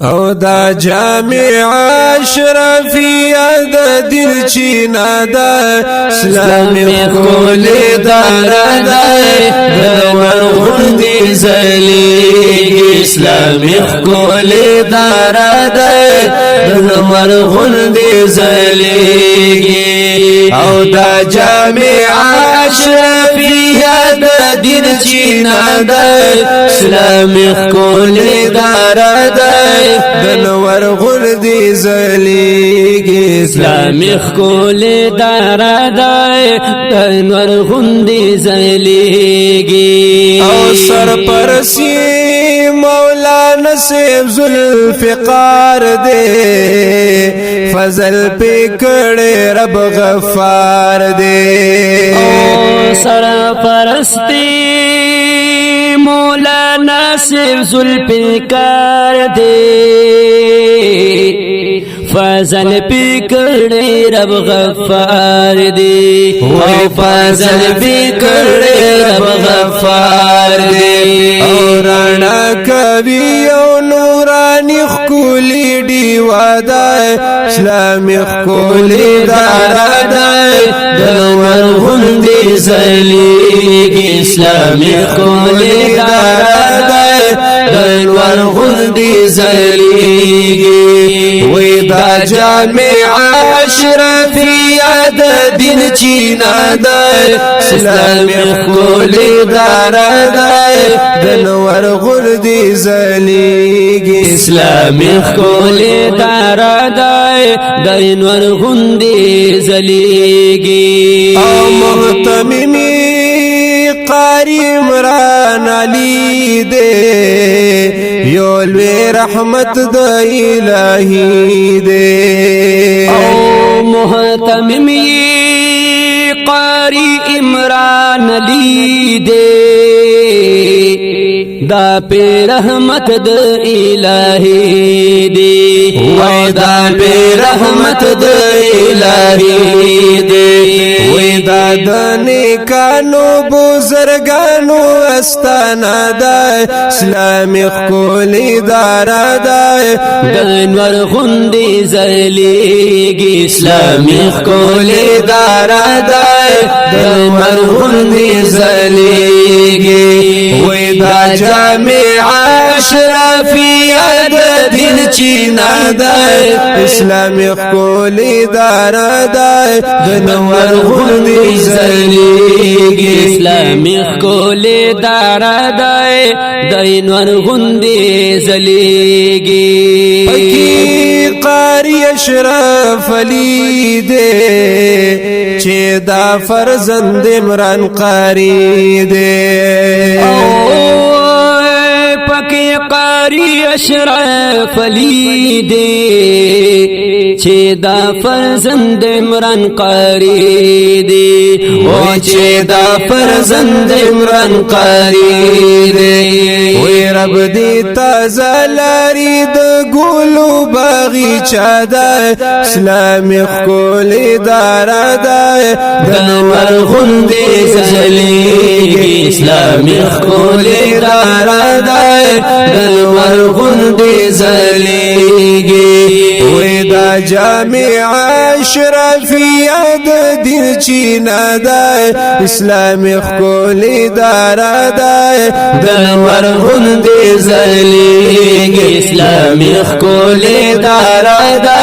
او دا جامع اشرفیه د دل چینا دا اسلامی کول دارا دا دلور غندی زلیگی اسلامی کول دارا دا دلور غندی زلیگی او دا جامع اشرفیه د دل چینا دا اسلامی کول دارا دا دلور غردی زلیگی اسلامی خکول دارا دای دلور غردی زلیگی او سرپرسی مولانا سیب ذوالفقار دے فضل پہ کڑے رب غفار دے او سرپرستی مولانا سیب ذوالفقار دے فضل پکڑے رب غفار دے فضل پکڑے رب غفار دے اور رانا کبھی او نورانی خکولی ڈیوا دائے اسلامی خکولی دارا دائے دلور غندی زلیگی اسلامی خکولی دارا دائے دلور غندی زلیگی وی دا جامع اشرفیه د دین چینا دا اسلامی خکولی دارا دا دلور غردی زلیگی اسلامی خکولی دارا دا دلور غندی زلیگی او محتممی قاری عمران علی دے یولوی رحمت د الہی دے او محتممی قاری عمران علی دے دا پہ رحمت د الہی دے وی دا پہ رحمت د الہی دے وی دا دنکانو بزرگانو استانا دا اسلامی خکولی دارا دا دلور غندی زلیگی اسلامی خکولی دارا دا دلور غندی زلیگی وی دا جامع اشرفیه د دین چینا دا اسلامی خکولی دارا دا دلور غندی زلیگی اسلامی خکولی دارا دا دلور غندی زلیگی پکی قاری اشرف علی دے چه دا فرزند عمران قاری دے پکی قاری اشرف علی دے چه دا فرزند عمران قاری دے او چه دا فرزند عمران قاری دے وی رب دی تازالاری د گولو باغیچا دا اسلامی خکولی دارا دا دلور غندی زلیگی اسلامی خکولی دارا دا دلور غندی زلیگی وی دا جامع اشرفیه د دین چینا دا اسلامی خکولی دارا دا دلور غندی زلیگی اسلامی خکولی دارا دا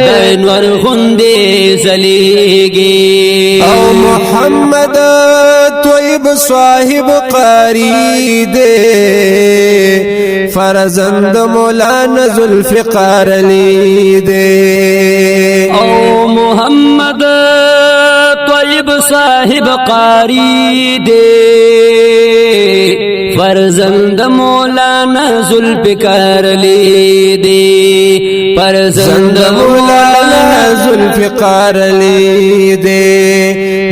دلور غندی زلیگی او محمد طیب صاحب قاری دے فرزند مولانا ذوالفقار علی دے او محمد طیب صاحب قاری دے فرزند مولانا ذوالفقار علی دے فرزند مولانا ذوالفقار علی دے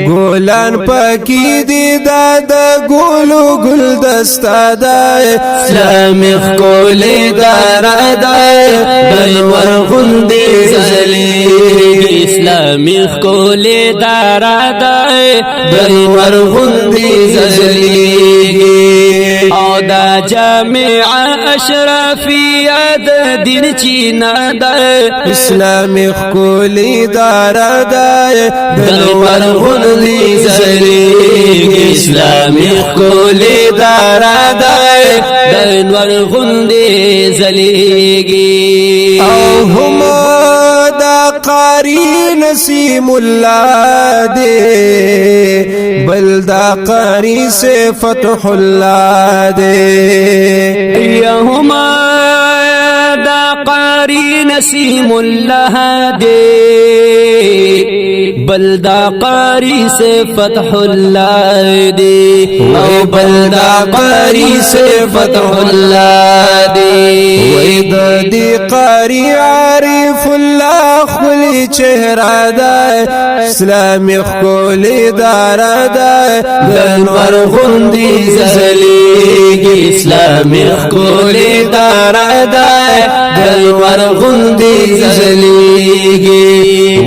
گولان پاکی دی دادا گولو گل دستا دا اسلامی خکولی دارا دا دلور غندی زلیگی اسلامی خکولی دارا دا دلور غندی زلیگی او دا جامع اشرفیت دین چینا دا اسلامی خکولی دارا دای دلور غندی زلیگی اسلامی خکولی دارا دای دلور غندی زلیگی او هما دا قاری نسیم اللہ دے بل دا قاری سے فتح اللہ دے یہما دا قاری نسیم اللہ دے بلدا قاری سے فتح اللہ دے او بلدا قاری سے فتح اللہ دے وید دی قاری عارف اللہ خلی چہرہ دائے اسلامی خکولی دارا دائے دنور غندی زلیگی اسلامی خکولی دارا دائے دنور غندی زلیگی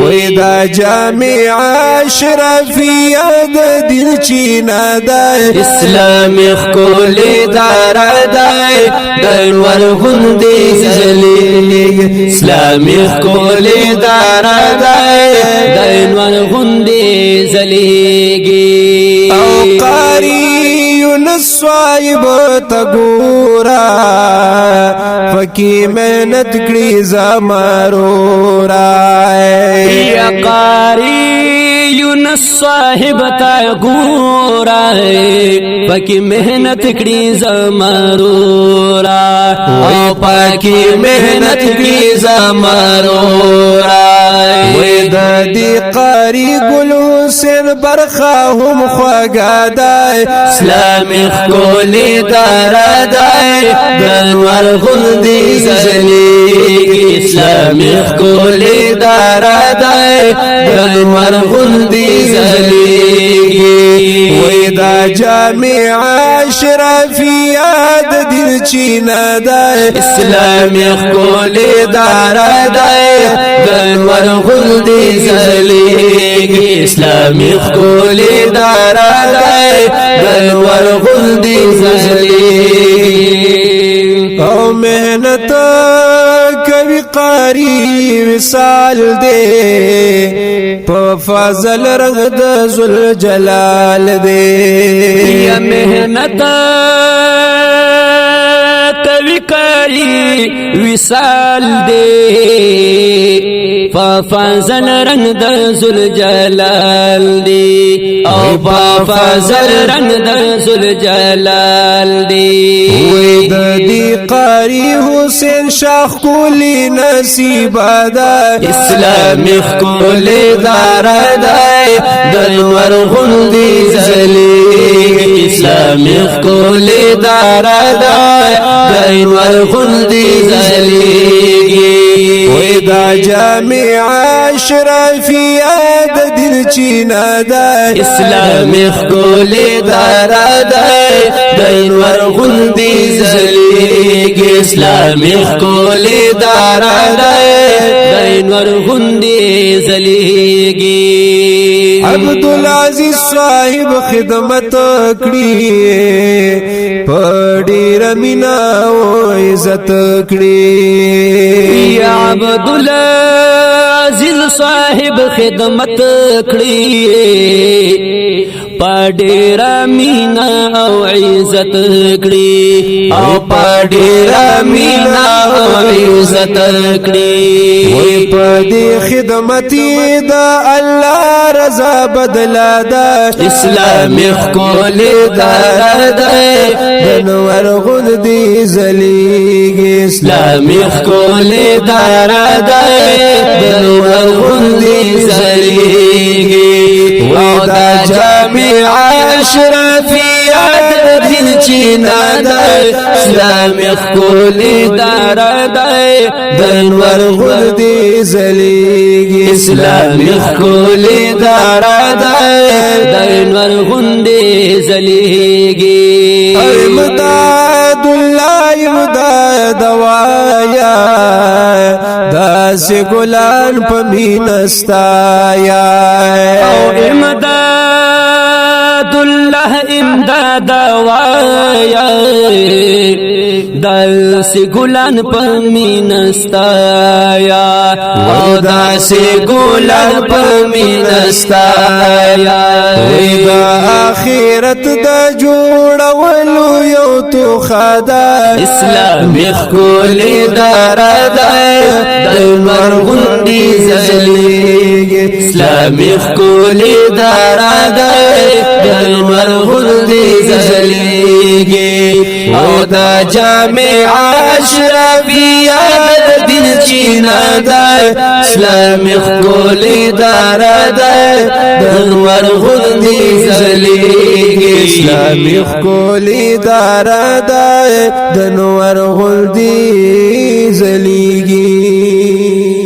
ویدا جامع اشرفیت دل چینا دائے اسلامی خکولی دارا دائے دنور غندی زلیگی اسلامی خکولی دارا دائے دنور غندی زلیگی او قاری یونس صاحب تگورا فکی محنت کری زمارورا یا قاری یونس صاحب تا گورا پاکی محنت کری زمارورا او پاکی محنت کری زمارورا وید دی قاری گل حسین برخا هم خواگا دائی اسلامی خکولی دارا دائی دنور غندی زلیگی اسلامی خکولی دارا دائی دنور غندی زلیگی ویدا جامع اشرفیت دل چینا دائی اسلامی خکولی دارا دائی دنور غندی زلیگی اسلامی خکولی دارا دائی دنور غندی زلیگی او محنت کبھی قاری وصال دے پا فضل رنگ دا ذل جلال دے یا محنت کبھی قاری وصال دے فضل رنگ د ذل جلال دی او فضل رنگ د ذل جلال دی وید دی قاری حسین شاخ کولی نصیب دائی اسلامی خکولی دارا دائی دنور غندی زلیگی اسلامی خکولی دارا دائی دنور غندی زلیگی ویدا جامع اشرفیت دل چینا دائی اسلامی خکولی دارا دائی دنور غندی زلیگی اسلامی خکولی دارا دائی دنور غندی زلیگی عبدالعزیز صاحب خدمت کړي پړي رمینا او عزت کړي یا عبدالعزیز صاحب خدمت کړي پډیرا مینا او عزت کړي او پډیرا مینا او عزت کړي وې پدې خدمت دا الله رضا بدلا دا اسلامي خکول دار ده دنور غندي زليږي اسلامي خکول دار ده دنور غندي زليږي او دا جامع اشرفیات دین چینا ده اسلامي خکول دار ده دنور غندي زليږي اسلامي خکول دار ده دنور غندي زليږي امداد الله امداد وایا داس ګلان پمینستا یا او امداد عبدالله امداد وایا داسې ګلان په مینستایا او داسې ګلان په مینستایا د آخرت د جوړولو یو تو خدا اسلامي خولي دردای د مرغوندي زلیږي اسلامي خولي دردای د مرغوندي زلیږي او دا جامع اشرفیه د دین چینا ده اسلامي خولي دردای د مرغوندي زلیږي اسلامي خولي دردای د نور غلدي زلیږي